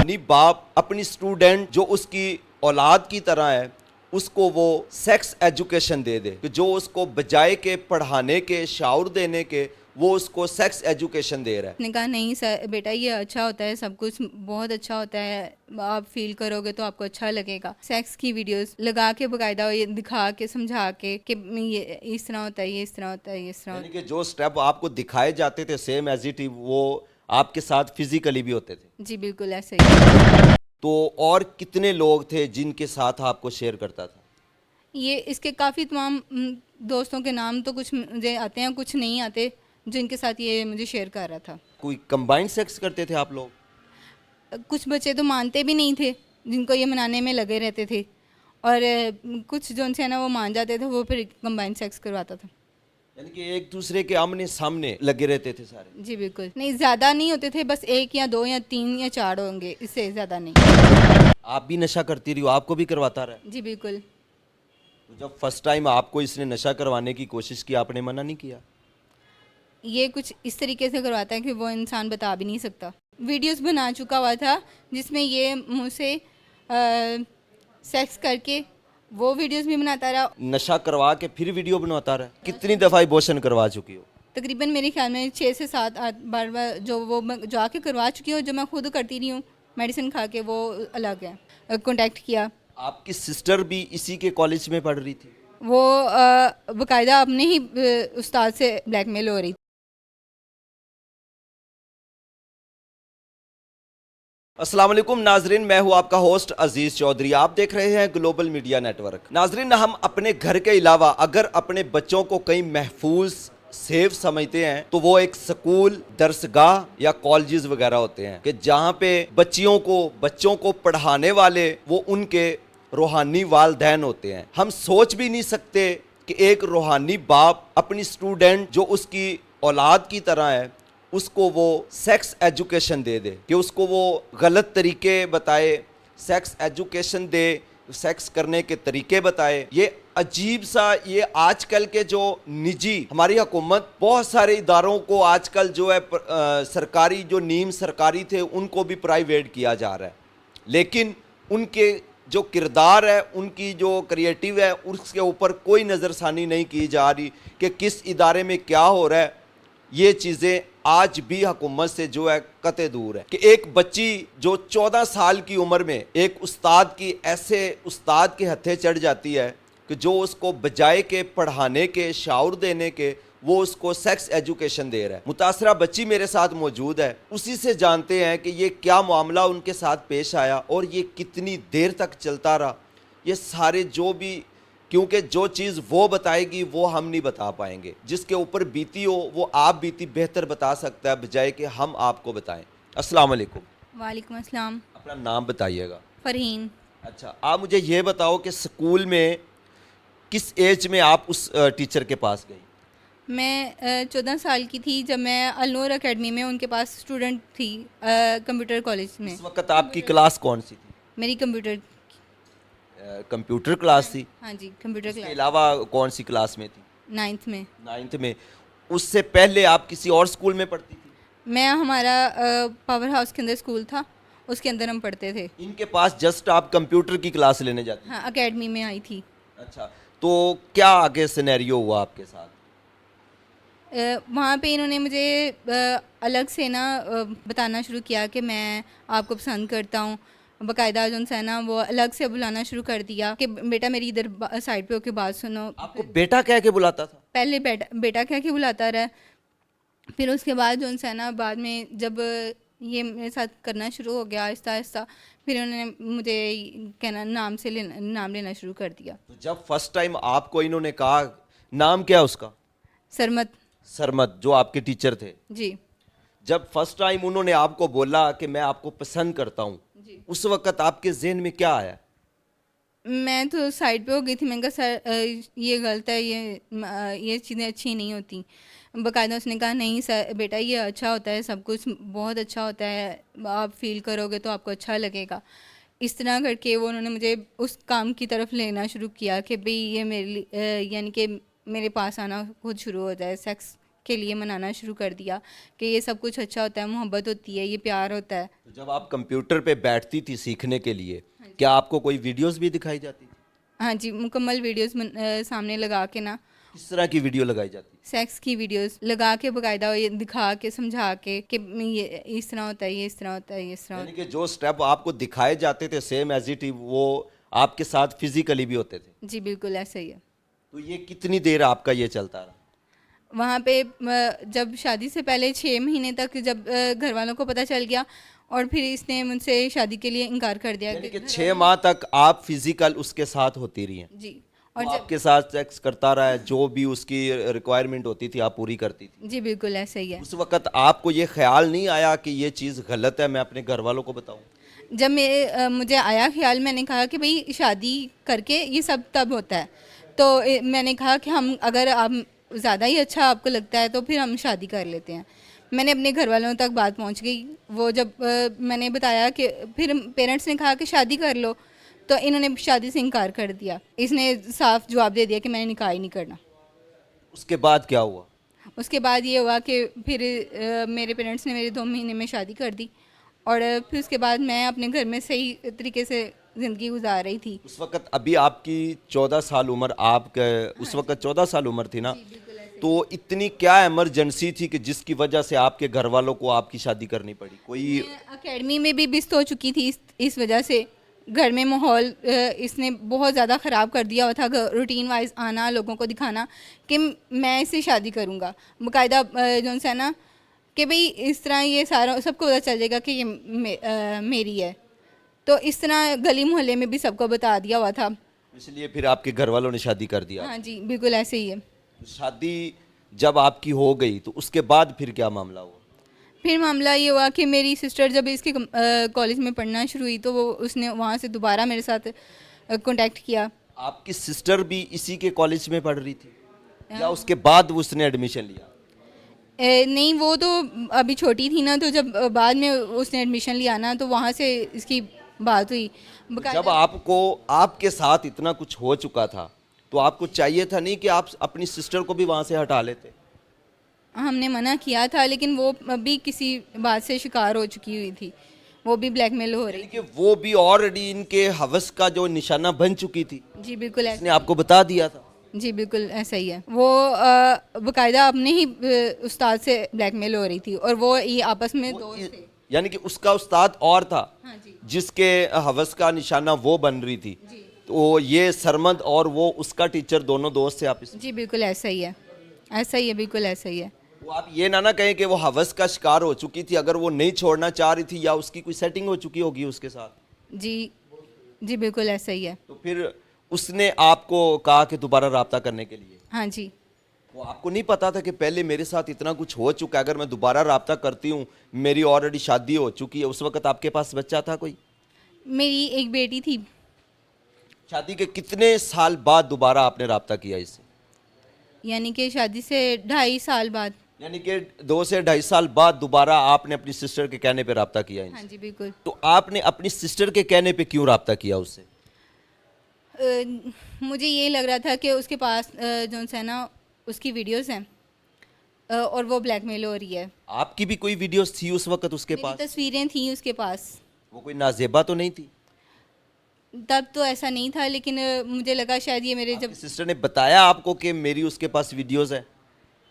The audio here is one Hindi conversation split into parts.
रूहानी बाप अपनी स्टूडेंट जो उसकी औलाद की तरह है उसको वो सेक्स एजुकेशन दे दे कि जो उसको बजाय के पढ़ाने के शाउर देने के वो उसको सेक्स एजुकेशन दे रहा है। ने कहा नहीं सर बेटा ये अच्छा होता है, सब कुछ बहुत अच्छा होता है, आप फील करोगे तो आपको अच्छा लगेगा। सेक्स की वीडियोस लगा के बकायदा ये दिखा के समझा के कि ये इस तरह होता है, ये इस तरह होता है, ये इस तरह यानी होता कि जो स्टेप आपको दिखाए जाते थे सेम एज इट वो आपके साथ फिजिकली भी होते थे। है। जी बिल्कुल ऐसे ही। तो और कितने लोग थे जिनके साथ आपको शेयर करता था? ये इसके काफ़ी तमाम दोस्तों के नाम तो कुछ मुझे आते हैं, कुछ नहीं आते, जिनके साथ ये मुझे शेयर कर रहा था। कोई कंबाइंड सेक्स करते थे आप लोग? कुछ बच्चे तो मानते भी नहीं थे, जिनको ये मनाने में लगे रहते थे, और कुछ जो उनसे है ना वो मान जाते थे, वो फिर कंबाइंड सेक्स करवाता था। यानी कि एक दूसरे के आमने सामने लगे रहते थे सारे? जी बिल्कुल नहीं, ज़्यादा नहीं होते थे, बस एक या दो या तीन या चार होंगे, इससे ज़्यादा नहीं। आप भी नशा करती रही हो, आपको भी करवाता रहा? जी बिल्कुल। तो जब फर्स्ट टाइम आपको इसने नशा करवाने की कोशिश की आपने मना नहीं किया? ये कुछ इस तरीके से करवाता है कि वो इंसान बता भी नहीं सकता। वीडियोस बना चुका हुआ था जिसमें ये मुझसे सेक्स करके वो वीडियोस भी बनाता रहा। नशा करवा के फिर वीडियो बनवाता रहा? कितनी दफा अबॉर्शन करवा चुकी हो? तकरीबन मेरे ख्याल में 6 से 7 बार जो वो जो आके करवा चुकी हूँ, जो मैं खुद करती रही हूँ मेडिसिन खा के, वो अलग है। कांटेक्ट किया। आपकी सिस्टर भी इसी के कॉलेज में पढ़ रही थी? वो बाकायदा अपने ही उस्ताद से ब्लैकमेल हो रही थी। अस्सलाम वालेकुम नाजरीन, मैं हूं आपका होस्ट अजीज चौधरी। आप देख रहे हैं ग्लोबल मीडिया नेटवर्क। नाजरीन, हम अपने घर के अलावा अगर अपने बच्चों को कहीं महफूज सेफ समझते हैं तो वो एक स्कूल, दरसगाह या कॉलेजेस वगैरह होते हैं कि जहां पे बच्चों को पढ़ाने वाले वो उनके रूहानी वालदैन होते हैं। हम सोच भी नहीं सकते कि एक रूहानी बाप अपनी स्टूडेंट जो उसकी औलाद की तरह है उसको वो सेक्स एजुकेशन दे दे, कि उसको वो गलत तरीके बताए, सेक्स एजुकेशन दे, सेक्स करने के तरीके बताए। ये अजीब सा, ये आजकल के जो निजी हमारी हुकूमत बहुत सारे इदारों को आजकल जो है सरकारी जो नीम सरकारी थे उनको भी प्राइवेट किया जा रहा है, लेकिन उनके जो किरदार है, उनकी जो क्रिएटिव है, उसके ऊपर कोई नज़रसानी नहीं की जा रही कि किस इदारे में क्या हो रहा है। ये चीज़ें आज भी हुकूमत से जो है कतई दूर है कि एक बच्ची जो 14 साल की उम्र में एक उस्ताद की ऐसे उस्ताद के हत्थे चढ़ जाती है कि जो उसको बजाय के पढ़ाने के शाउर देने के वो उसको सेक्स एजुकेशन दे रहा है। मुतासरा बच्ची मेरे साथ मौजूद है, उसी से जानते हैं कि ये क्या मामला उनके साथ पेश आया और ये कितनी देर तक चलता रहा। ये सारे जो भी, क्योंकि जो चीज़ वो बताएगी वो हम नहीं बता पाएंगे, जिसके ऊपर बीती हो वो आप बीती बेहतर बता सकता है बजाय कि हम आपको बताएं। अस्सलाम वालेकुम। वालेकुम अस्सलाम। अपना नाम बताइएगा। फरहीन। अच्छा, आप मुझे ये बताओ कि स्कूल में किस एज में आप उस टीचर के पास गई? मैं 14 साल की थी जब मैं अलनूर एकेडमी में उनके पास स्टूडेंट थी, कंप्यूटर कॉलेज में। इस वक्त आपकी क्लास कौन सी थी? मेरी कंप्यूटर। कंप्यूटर क्लास थी? हाँ जी, कंप्यूटर इसके क्लास। अलावा कौन सी क्लास में थी? 9th में। 9th में। उससे पहले आप किसी और स्कूल में पढ़ती थी? मैं हमारा पावर हाउस के अंदर स्कूल था, उसके अंदर हम पढ़ते थे। इनके पास जस्ट आप कंप्यूटर की क्लास लेने जाती? हाँ, एकेडमी में आई थी। अच्छा, तो क्या आगे सिनेरियो हुआ आपके साथ? वहाँ पे इन्होंने मुझे अलग से ना बताना शुरू किया कि मैं आपको पसंद करता हूँ। बाकायदा जो है ना वो अलग से बुलाना शुरू कर दिया कि बेटा मेरी इधर साइड पे होके बात सुनो। आपको बेटा कह के बुलाता था? पहले बेटा बेटा कह के बुलाता रहा, फिर उसके बाद जो है ना बाद में जब ये मेरे साथ करना शुरू हो गया आहिस्ता आहिस्ता, फिर उन्होंने मुझे नाम लेना शुरू कर दिया। तो जब फर्स्ट टाइम आपको इन्होंने कहा, नाम क्या उसका? सरमत। सरमत, जो आपके टीचर थे। जी। जब फर्स्ट टाइम उन्होंने आपको बोला कि मैं आपको पसंद करता हूँ, उस वक्त आपके जहन में क्या आया? मैं तो साइड पे हो गई थी। मैंने कहा सर ये गलत है, ये चीज़ें अच्छी नहीं होती। बाकायदा उसने कहा नहीं सर बेटा ये अच्छा होता है, सब कुछ बहुत अच्छा होता है, आप फील करोगे तो आपको अच्छा लगेगा। इस तरह करके वो उन्होंने मुझे उस काम की तरफ लेना शुरू किया कि भाई ये मेरे लिए यानी कि मेरे पास आना खुद शुरू हो जाए सेक्स के लिए मनाना शुरू कर दिया कि ये सब कुछ अच्छा होता है, मोहब्बत होती है, ये प्यार होता है। तो जब आप कंप्यूटर पे बैठती थी सीखने के लिए, क्या आपको कोई वीडियोस भी दिखाई जाती थी? हाँ जी, मुकम्मल वीडियोस सामने लगा के ना, किस तरह की वीडियो लगाई जाती थी? सेक्स की वीडियोस लगा के बाकायदा ये दिखा के समझा के कि ये इस तरह होता है, ये इस तरह होता है, ये इस तरह यानी कि जो स्टेप आपको दिखाए जाते थे सेम एज इट, वो आपके साथ फिजिकली भी होते थे? जी बिल्कुल ऐसा ही है। तो ये कितनी देर आपका ये चलता रहा? वहाँ पे जब शादी से पहले 6 महीने तक जब घर वालों को पता चल गया, और फिर इसने मुझसे शादी के लिए इनकार कर दिया यानी कि 6 माह तक आप फिजिकल उसके साथ होती रही हैं? जी। और और जब आपके साथ सेक्स करता रहा है, जो भी उसकी रिक्वायरमेंट होती थी आप पूरी करती थी? जी बिल्कुल ऐसा ही है। उस वक्त आपको ये ख्याल नहीं आया कि ये चीज़ गलत है, मैं अपने घर वालों को बताऊं? जब मुझे आया ख्याल, मैंने कहा कि भाई शादी करके ये सब तब होता है, तो मैंने कहा कि हम अगर आप ज़्यादा ही अच्छा आपको लगता है तो फिर हम शादी कर लेते हैं। मैंने अपने घर वालों तक बात पहुंच गई। वो जब मैंने बताया कि फिर पेरेंट्स ने कहा कि शादी कर लो, तो इन्होंने शादी से इनकार कर दिया। इसने साफ जवाब दे दिया कि मैंने निकाह ही नहीं करना। उसके बाद क्या हुआ? उसके बाद ये हुआ कि फिर मेरे पेरेंट्स ने मेरे 2 महीने में शादी कर दी, और फिर उसके बाद मैं अपने घर में सही तरीके से ज़िंदगी गुजार रही थी। उस वक्त अभी आपकी 14 साल उम्र, उस वक्त 14 साल उम्र थी ना? तो इतनी क्या इमरजेंसी थी कि जिसकी वजह से आपके घर वालों को आपकी शादी करनी पड़ी? कोई मैं अकेडमी में भी बिस्त हो चुकी थी इस वजह से। घर में माहौल इसने बहुत ज़्यादा ख़राब कर दिया हुआ था। रूटीन वाइज आना, लोगों को दिखाना कि मैं इससे शादी करूँगा, बाकायदा जो है ना कि भाई इस तरह ये सारा सबको पता चल जाएगा कि ये मेरी है। तो इस तरह गली मोहल्ले में भी सबको बता दिया हुआ था। इसलिए फिर आपके घर वालों ने शादी कर दिया? हाँ जी बिल्कुल ऐसे ही है। शादी जब आपकी हो गई तो उसके बाद फिर क्या मामला हुआ? फिर मामला ये हुआ कि मेरी सिस्टर जब इसके कॉलेज में पढ़ना शुरू हुई, तो वो उसने वहाँ से दोबारा मेरे साथ कांटेक्ट किया। आपकी सिस्टर भी इसी के कॉलेज में पढ़ रही थी या उसके बाद उसने एडमिशन लिया? नहीं, वो तो अभी छोटी थी ना, तो जब बाद में उसने एडमिशन लिया ना, तो वहाँ से इसकी बात हुई। जब आपको आपके साथ इतना कुछ हो चुका था तो आपको चाहिए था नहीं कि आप अपनी सिस्टर को भी वहाँ से हटा लेते? हमने मना किया था, लेकिन वो अभी किसी बात से शिकार हो चुकी हुई थी, वो भी ब्लैकमेल हो रही। यानी कि वो भी ऑलरेडी इनके हवस का जो निशाना बन चुकी थी? जी बिल्कुल इसने आपको बता दिया था? जी बिल्कुल ऐसा ही है। वो बाकायदा अपने ही उस्ताद से ब्लैकमेल हो रही थी, और वो ये आपस में दोस्त थे। यानी कि उसका उस्ताद और था हाँ जी। जिसके हवस का निशाना वो बन रही थी, तो ये सरमद और वो उसका टीचर दोनों दोस्त थे आपस में? जी बिल्कुल ऐसा ही है, ऐसा ही है, बिल्कुल ऐसा ही है। वो आप ये ना कहें कि वो हवस का शिकार हो चुकी थी, अगर वो नहीं छोड़ना चाह रही थी या उसकी कोई सेटिंग हो चुकी होगी उसके साथ? जी जी बिल्कुल ऐसा ही है। तो फिर उसने आपको कहा कि दोबारा राब्ता करने के लिए? हाँ जी। वो आपको नहीं पता था कि पहले मेरे साथ इतना कुछ हो चुका है, अगर मैं दोबारा राब्ता करती हूँ, मेरी ऑलरेडी शादी हो चुकी है? उस वक्त आपके पास बच्चा था कोई? मेरी एक बेटी थी। शादी के कितने साल बाद दोबारा आपने राब्ता किया इससे? यानी कि शादी से 2.5 साल बाद। यानी कि 2 से 2.5 साल बाद दोबारा आपने अपनी सिस्टर के कहने पे राब्ता किया इनसे? हाँ जी बिल्कुल। तो आपने अपनी सिस्टर के कहने पे क्यों राब्ता किया उससे? मुझे ये लग रहा था कि उसके पास जो है ना उसकी वीडियोस हैं, और वो ब्लैकमेल हो रही है। आपकी भी कोई वीडियोस थी उस वक्त उसके मेरी पास? तस्वीरें थी उसके पास। वो कोई नाजेबा तो नहीं थी? तब तो ऐसा नहीं था, लेकिन मुझे लगा शायद ये मेरे जब। सिस्टर ने बताया आपको कि मेरी उसके पास वीडियोस है?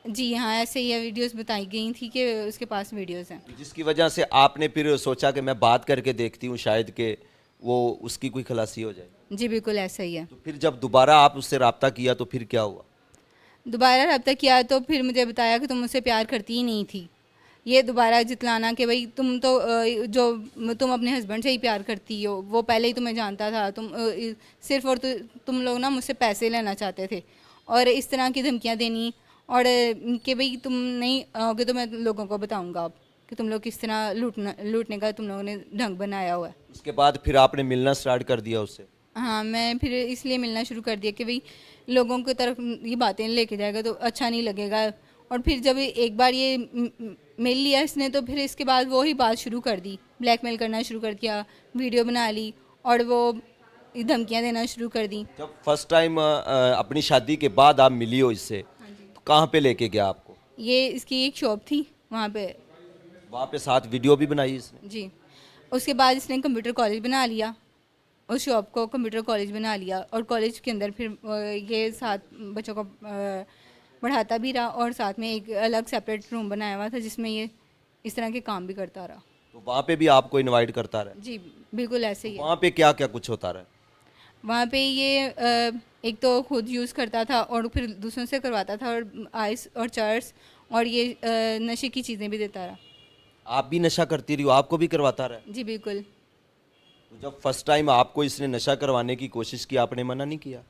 जी हाँ, ऐसे ही वीडियोस बताई गई थी कि उसके पास वीडियोस हैं। जिसकी वजह से आपने फिर सोचा कि मैं बात करके देखती हूँ, शायद कि वो उसकी कोई खलासी हो जाए? जी बिल्कुल ऐसा ही है। तो फिर जब दोबारा आप उससे राब्ता किया तो फिर क्या हुआ? दोबारा रब्ता किया तो फिर मुझे बताया कि तुम मुझसे प्यार करती ही नहीं थी। ये दोबारा जितलाना कि भाई तुम तो तुम अपने हस्बैंड से ही प्यार करती हो, वो पहले ही तुम्हें जानता था, तुम सिर्फ और तुम लोग ना मुझसे पैसे लेना चाहते थे, और इस तरह की धमकियाँ देनी, और कि भाई तुम नहीं आओगे तो मैं लोगों को बताऊंगा अब कि तुम लोग किस तरह लूटने का तुम लोगों ने ढंग बनाया हुआ है। उसके बाद फिर आपने मिलना स्टार्ट कर दिया उससे? हाँ, मैं फिर इसलिए मिलना शुरू कर दिया कि भाई लोगों की तरफ ये बातें लेके जाएगा तो अच्छा नहीं लगेगा। और फिर जब एक बार ये मिल लिया इसने, तो फिर इसके बाद वो ही बात शुरू कर दी, ब्लैकमेल करना शुरू कर दिया, वीडियो बना ली और वो धमकियाँ देना शुरू कर दी। जब फर्स्ट टाइम अपनी शादी के बाद आप मिली हो इससे, तो कहाँ पे लेके गया आपको? ये इसकी एक शॉप थी वहाँ पे। वहाँ पे साथ वीडियो भी बनाई इसने? जी। उसके बाद इसने कंप्यूटर कॉलेज बना लिया, उस शॉप को कंप्यूटर कॉलेज बना लिया, और कॉलेज के अंदर फिर ये साथ बच्चों को पढ़ाता भी रहा, और साथ में एक अलग सेपरेट रूम बनाया हुआ था जिसमें ये इस तरह के काम भी करता रहा। तो वहाँ पे भी आपको इनवाइट करता रहा? जी बिल्कुल ऐसे ही है। वहाँ पे क्या क्या कुछ होता रहा? वहाँ पे ये एक तो खुद यूज़ करता था और फिर दूसरों से करवाता था, और आइस और चर्स और ये नशे की चीज़ें भी देता रहा। आप भी नशा करती रही हो, आपको भी करवाता रहा? जी बिल्कुल। तो जब फर्स्ट टाइम आपको इसने नशा करवाने की कोशिश की, आपने मना नहीं किया?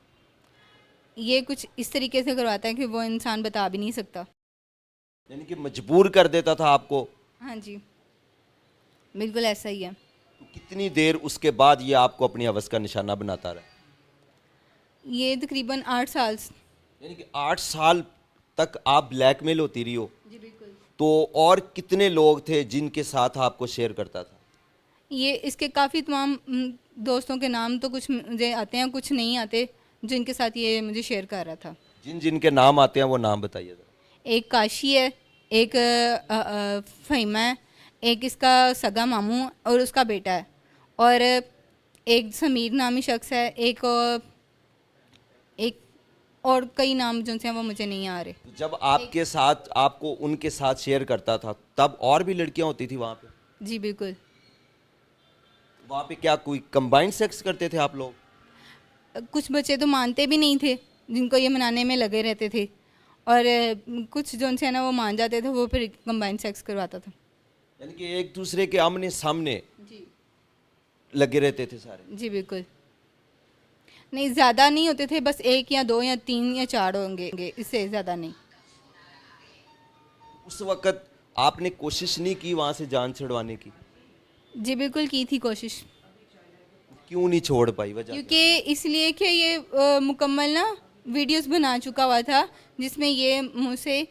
ये कुछ इस तरीके से करवाता है कि वो इंसान बता भी नहीं सकता। यानी कि मजबूर कर देता था आपको? हाँ जी, बिल्कुल ऐसा ही है। तो कितनी देर उसके बाद ये आपको अपनी हवस का निशाना बनाता रहा? ये तकरीबन 8 साल। यानी कि 8 साल तक आप ब्लैकमेल होती रही हो? जी बिल्कुल। तो और कितने लोग थे जिनके साथ आपको शेयर करता था? ये इसके काफ़ी तमाम दोस्तों के नाम तो कुछ मुझे आते हैं, कुछ नहीं आते, जिनके साथ ये मुझे शेयर कर रहा था। जिन जिन के नाम आते हैं वो नाम बताइए जरा। एक काशी है, एक फ़हीमा है, एक इसका सगा मामू और उसका बेटा है, और एक समीर नामी शख्स है, एक और कई नाम जो हैं वो मुझे नहीं आ रहे। तो जब आपके साथ आपको उनके साथ शेयर करता था तब और भी लड़कियां होती थी वहाँ पे? जी बिल्कुल। वहाँ पे क्या कोई कंबाइंड सेक्स करते थे आप लोग? कुछ बच्चे तो मानते भी नहीं थे, जिनको ये मनाने में लगे रहते थे, और कुछ जो उनसे है ना वो मान जाते थे, वो फिर कंबाइंड सेक्स करवाता था। यानी कि एक दूसरे के आमने सामने जी लगे रहते थे सारे? जी बिल्कुल। नहीं, ज़्यादा नहीं होते थे, बस 1 या 2 या 3 या 4 होंगे, इससे ज़्यादा नहीं। उस वक़्त आपने कोशिश नहीं की वहाँ से जान छुड़वाने की? जी बिल्कुल की थी कोशिश, क्यों नहीं छोड़ पाई, वजह क्या? क्योंकि इसलिए कि ये मुकम्मल ना वीडियोस बना चुका हुआ था जिसमें ये मुझसे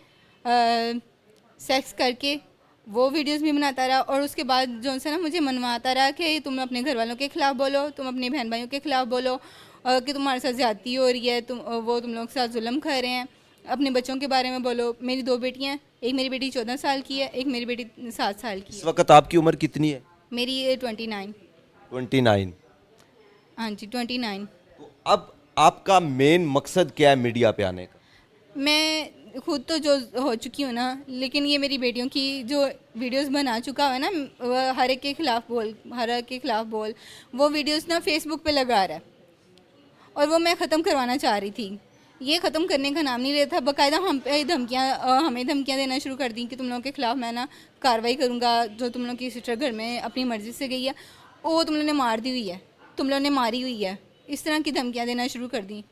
सेक्स करके वो वीडियोस भी बनाता रहा, और उसके बाद जो से ना मुझे मनवाता रहा कि तुम अपने घर वालों के ख़िलाफ़ बोलो, तुम अपने बहन भाइयों के ख़िलाफ़ बोलो, कि तुम्हारे साथ ज़्यादती हो रही है, तुम लोग के साथ जुल्म कर रहे हैं, अपने बच्चों के बारे में बोलो। मेरी 2 बेटियाँ हैं, एक मेरी बेटी 14 साल की है, एक मेरी बेटी 7 साल की इस है। वक़्त आपकी उम्र कितनी है? मेरी 29। 29। हाँ जी 29। तो अब आपका मेन मकसद क्या है मीडिया पे आने का? मैं खुद तो जो हो चुकी हूँ ना, लेकिन ये मेरी बेटियों की जो वीडियोस बना चुका है ना, वह हर एक के ख़िलाफ़ बोल, हर एक के ख़िलाफ़ बोल, वो वीडियोस ना फेसबुक पे लगा रहा है, और वो मैं ख़त्म करवाना चाह रही थी। ये ख़त्म करने का नाम नहीं लेता, बाकायदा हमें धमकियाँ देना शुरू कर दी कि तुम लोगों के ख़िलाफ़ मैं ना कार्रवाई करूँगा, जो तुम लोग की सिस्टर घर में अपनी मर्ज़ी से गई है वो तुम लोगों ने मार दी हुई है, तुम लोगों ने मारी हुई है, इस तरह की धमकियाँ देना शुरू कर दी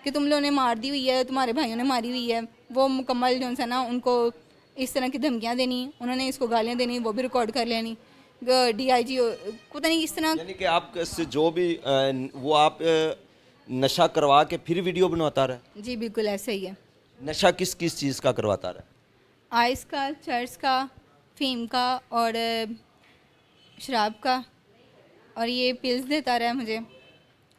कि तुम लोगों ने मार दी हुई है, तुम्हारे भाइयों ने मारी हुई है। वो मुकम्मल जो है ना उनको इस तरह की धमकियाँ देनी, उन्होंने इसको गालियाँ देनी, वो भी रिकॉर्ड कर लेनी, DIG पता नहीं इस तरह। यानी कि आप से जो भी वो आप नशा करवा के फिर वीडियो बनवाता रहा? जी बिल्कुल ऐसे ही है। नशा किस किस चीज़ का करवाता रहा? आइस का, चर्च का, फेम का, और शराब का, और ये पिल्स देता रहा है मुझे,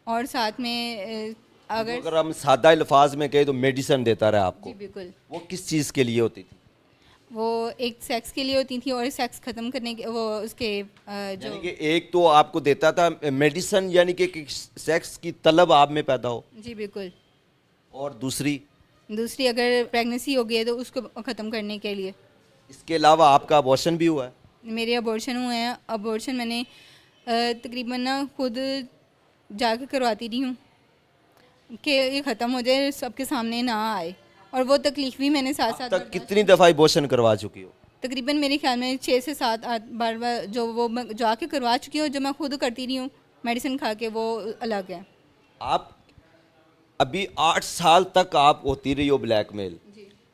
और साथ में तो अगर अगर हम सादा अल्फाज में कहें तो मेडिसिन देता रहा आपको? जी बिल्कुल। वो किस चीज़ के लिए होती थी? वो एक सेक्स के लिए होती थी, और सेक्स ख़त्म करने के वो उसके जो यानी कि एक तो आपको देता था मेडिसिन, यानी कि सेक्स की तलब आप में पैदा हो, जी बिल्कुल। और दूसरी अगर प्रेगनेंसी हो गई है तो उसको ख़त्म करने के लिए। इसके अलावा आपका अबॉर्शन भी हुआ है? मेरे अबॉर्शन हुए हैं। अबॉर्शन मैंने तकरीबन ना खुद जाके करवाती रही हूँ कि ये ख़त्म हो जाए, सबके सामने ना आए, और वो तकलीफ़ भी मैंने साथ साथ तक कितनी दफ़ा अबॉर्शन करवा चुकी हो? तकरीबन मेरे ख्याल में 6 से 7 बार जो वो मैं जाके करवा चुकी हूँ, जो मैं खुद करती रही हूँ मेडिसिन खा के, वो अलग है। आप अभी 8 साल तक आप होती रही हो ब्लैकमेल,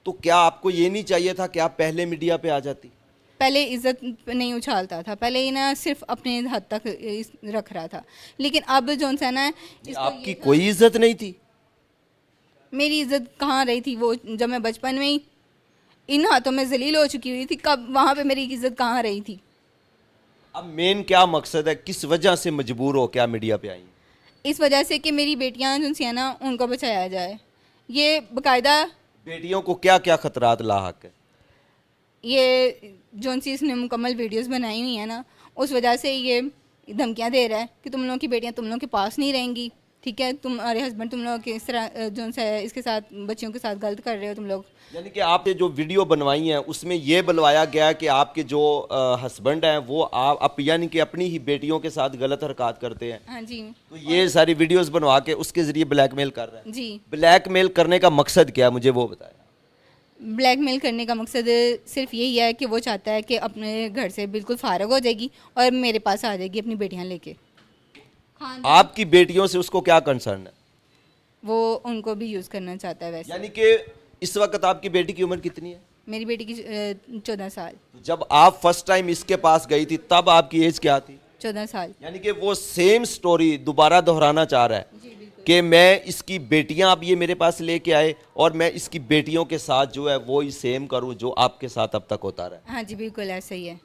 तो क्या आपको ये नहीं चाहिए था कि आप पहले मीडिया पे आ जाती? पहले इज़्ज़त नहीं उछालता था, पहले ये ना सिर्फ अपने हद तक रख रहा था, लेकिन अब जो है ना आपकी कोई इज्जत नहीं थी? मेरी इज़्ज़त कहाँ रही थी? वो जब मैं बचपन में ही इन हाथों में जलील हो चुकी हुई थी, कब वहाँ पे मेरी इज़्ज़त कहाँ रही थी? अब मेन क्या मकसद है, किस वजह से मजबूर हो क्या मीडिया पे आई? इस वजह से कि मेरी बेटियाँ जो है ना उनको बचाया जाए। ये बाकायदा बेटियों को क्या क्या खतरात लाहक है? ये जोन सी इसने मुकम्मल वीडियोस बनाई हुई है ना, उस वजह से ये धमकियां दे रहा है कि तुम लोगों की बेटियां तुम लोगों के पास नहीं रहेंगी, ठीक है, तुम्हारे हस्बैंड तुम लोग इस तरह जोन सा है इसके साथ बच्चियों के साथ गलत कर रहे हो तुम लोग। यानी कि आपने जो वीडियो बनवाई है उसमें ये बुलवाया गया कि आपके जो हस्बैंड हैं वो आप यानी कि अपनी ही बेटियों के साथ गलत हरकत करते हैं। हाँ जी। तो ये सारी वीडियोस बनवा के उसके जरिए ब्लैकमेल कर रहे हैं। जी। ब्लैकमेल करने का मकसद क्या है, मुझे वो बताया। ब्लैकमेल करने का मकसद सिर्फ यही है कि वो चाहता है कि अपने घर से बिल्कुल फारग हो जाएगी और मेरे पास आ जाएगी अपनी बेटियां लेके। आपकी बेटियों से उसको क्या कंसर्न है? वो उनको भी यूज़ करना चाहता है वैसे। यानी कि इस वक्त आपकी बेटी की उम्र कितनी है? मेरी बेटी की 14 साल। जब आप फर्स्ट टाइम इसके पास गई थी तब आपकी एज क्या थी? 14 साल। यानी कि वो सेम स्टोरी दोबारा दोहराना चाह रहा है कि मैं इसकी बेटियां अब ये मेरे पास लेके आए और मैं इसकी बेटियों के साथ जो है वो ही सेम करूं जो आपके साथ अब तक होता रहा है। हाँ जी बिल्कुल ऐसा ही है।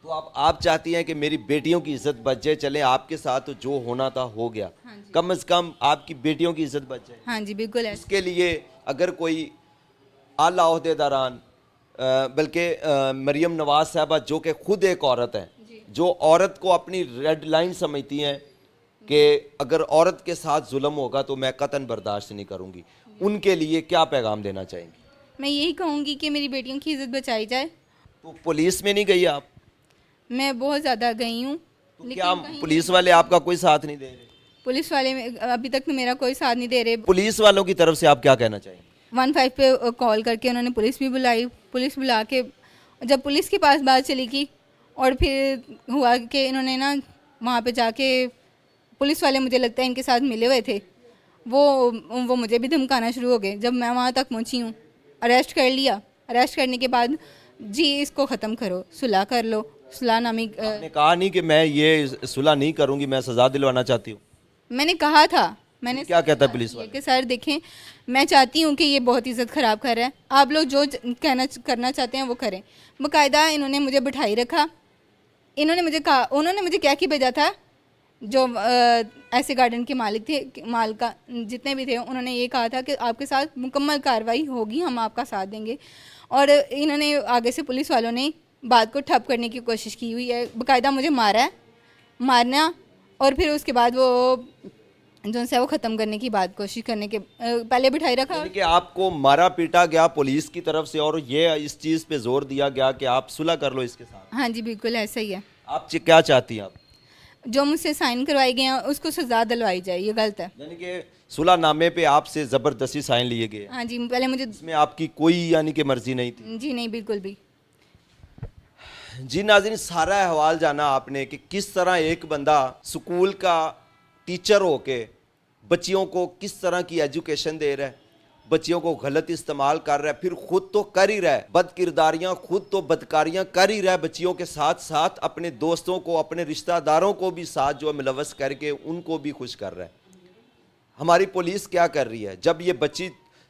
तो आप चाहती हैं कि मेरी बेटियों की इज्जत बच जाए, चले आपके साथ तो जो होना था हो गया, कम से कम आपकी बेटियों की इज्जत बच जाए। हाँ जी बिल्कुल ऐसा। इसके लिए अगर कोई आला ओहदेदारान बल्कि मरियम नवाज साहबा जो कि खुद एक औरत हैं, जो औरत को अपनी रेड लाइन समझती हैं कि अगर औरत के साथ जुल्म होगा तो मैं कतन बर्दाश्त नहीं करूंगी, उनके लिए क्या पैगाम देना चाहेंगी? मैं यही कहूँगी कि मेरी बेटियों की इज्जत बचाई जाए। तो पुलिस में नहीं गई आप? मैं बहुत ज़्यादा गई हूँ। तो क्या पुलिस वाले आपका कोई साथ नहीं दे रहे? पुलिस वाले अभी तक तो मेरा कोई साथ नहीं दे रहे। पुलिस वालों की तरफ से आप क्या कहना चाहेंगे? 15 पे कॉल करके उन्होंने पुलिस भी बुलाई, पुलिस बुला के जब पुलिस के पास बात चली की और फिर हुआ कि इन्होंने ना वहाँ पे जाके पुलिस वाले मुझे लगता है इनके साथ मिले हुए थे, वो मुझे भी धमकाना शुरू हो गए। जब मैं वहाँ तक पहुँची हूँ, अरेस्ट कर लिया। अरेस्ट करने के बाद जी इसको ख़त्म करो, सुलह कर लो, सुलह नामी आपने कहा नहीं कि मैं ये सुलह नहीं करूंगी, मैं सजा दिलवाना चाहती हूँ? मैंने कहा था। मैंने क्या कहता है पुलिस वाले? कि सर देखें, मैं चाहती हूँ कि ये बहुत इज़्ज़त ख़राब कर रहा है, आप लोग जो करना चाहते हैं वो करें। बाकायदा इन्होंने मुझे बिठाई रखा। इन्होंने मुझे कहा, उन्होंने मुझे क्या कि भेजा था, जो ऐसे गार्डन के मालिक थे, मालिका जितने भी थे, उन्होंने ये कहा था कि आपके साथ मुकम्मल कार्रवाई होगी, हम आपका साथ देंगे। और इन्होंने आगे से पुलिस वालों ने बात को ठप करने की कोशिश की हुई है, बाकायदा मुझे मारना और फिर उसके बाद वो जो है वो ख़त्म करने की बात कोशिश करने के पहले बिठाई रखा। यानी कि आपको मारा पीटा गया पुलिस की तरफ से और ये इस चीज़ पे जोर दिया गया कि आप सुलह कर लो इसके साथ? हाँ जी बिल्कुल ऐसा ही है। आप क्या चाहती हैं आप? जो मुझसे साइन करवाए गए हैं उसको सजा दिलवाई जाए, ये गलत है। यानी कि सुलहनामे पे आपसे ज़बरदस्ती साइन लिए गए? हाँ जी, पहले मुझे इसमें आपकी कोई यानी कि मर्जी नहीं थी? जी नहीं, बिल्कुल भी। जी नाज़रीन, सारा अहवाल जाना आपने कि किस तरह एक बंदा स्कूल का टीचर होके बच्चियों को किस तरह की एजुकेशन दे रहा है, बच्चियों को गलत इस्तेमाल कर रहा है, फिर खुद तो कर ही रहा है बदकिरदारियाँ, खुद तो बदकारियाँ कर ही रहा है बच्चियों के साथ साथ अपने दोस्तों को, अपने रिश्तेदारों को भी साथ जो है मुलव्वस करके उनको भी खुश कर रहा है। हमारी पुलिस क्या कर रही है? जब ये बच्ची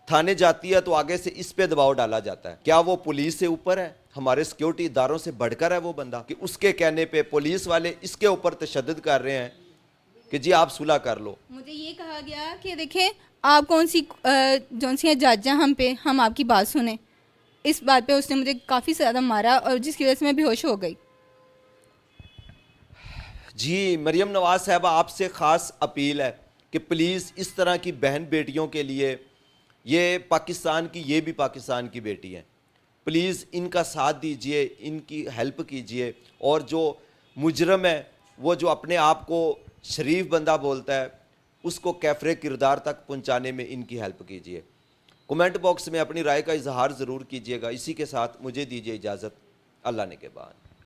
थाने जाती है तो आगे से इस पे दबाव डाला जाता है। क्या वो पुलिस से ऊपर है? हमारे सिक्योरिटी इदारों से बढ़कर है वो बंदा कि उसके कहने पे पुलिस वाले इसके ऊपर तशद्दुद कर रहे हैं कि जी आप सुलह कर लो। मुझे ये कहा गया कि देखें आप कौन सी जज हैं हम पे, हम आपकी बात सुने। इस बात पे उसने मुझे काफ़ी ज़्यादा मारा और जिसकी वजह से मैं बेहोश हो गई। जी मरियम नवाज साहबा, आपसे ख़ास अपील है कि प्लीज़ इस तरह की बहन बेटियों के लिए, ये पाकिस्तान की, ये भी पाकिस्तान की बेटी हैं, प्लीज़ इनका साथ दीजिए, इनकी हेल्प कीजिए। और जो मुजरम है, वो जो अपने आप को शरीफ बंदा बोलता है, उसको कैफरे किरदार तक पहुंचाने में इनकी हेल्प कीजिए। कमेंट बॉक्स में अपनी राय का इजहार ज़रूर कीजिएगा। इसी के साथ मुझे दीजिए इजाज़त। अल्लाह ने के बाद।